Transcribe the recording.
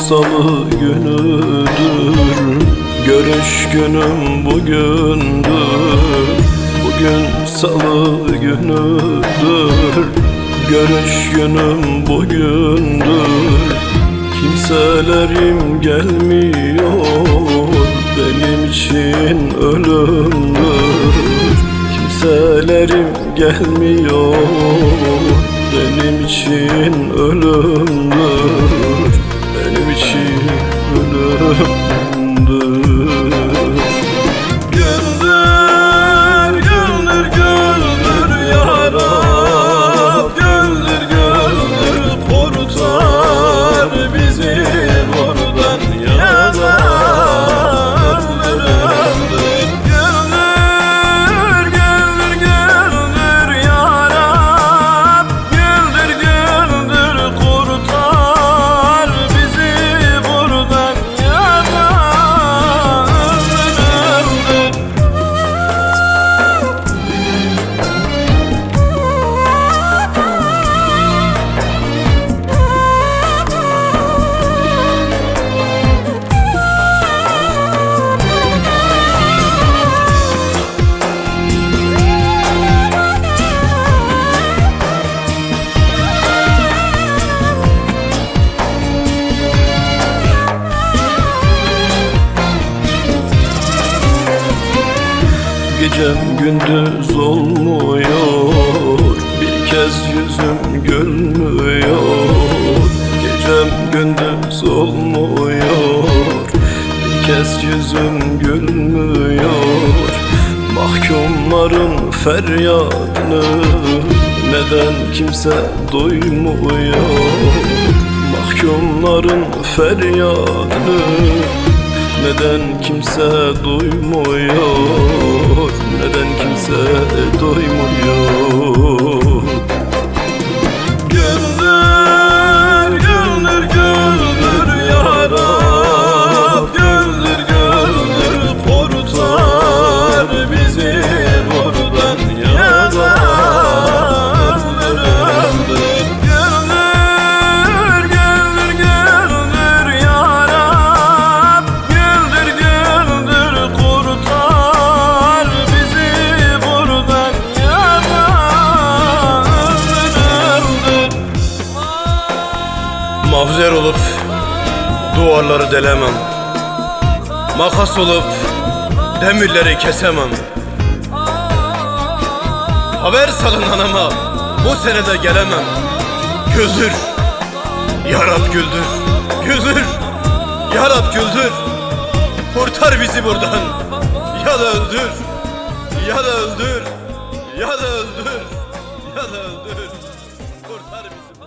salı günüdür, görüş günüm bugündür. Bugün salı günüdür, görüş günüm bugündür. Kimselerim gelmiyor, benim için ölümdür. Kimselerim gelmiyor, benim için ölümdür. Benim için ölümdür. Güldür, güldür, güldür ya Rab. Güldür, güldür, kurtar bizi buradan ya Rab. Güldür, güldür, güldür, güldür ya Rab. Güldür, güldür, kurtar bizi buradan ya Rab. Güldür. Gecem gündüz olmuyor, bir kez yüzüm gülmüyor. Gecem gündüz olmuyor, bir kez yüzüm gülmüyor. Mahkumların feryadını neden kimse duymuyor? Mahkumların feryadını neden kimse duymuyor? Neden kimse duymuyor? Güldür, güldür, güldür ya Rab. Güldür, güldür, kurtar bizi buradan ya Rab. Güldür, güldür, güldür, güldür ya Rab. Güldür, güldür, kurtar bizi buradan ya Rab. Güldür. Mahzer olup duvarları delemem, makas olup demirleri kesemem. Haber salın anama, bu senede gelemem. Güldür, ya Rab güldür, güldür, ya Rab güldür. Kurtar bizi buradan, ya da öldür, ya da öldür, ya da öldür, ya da öldür. Kurtar bizi.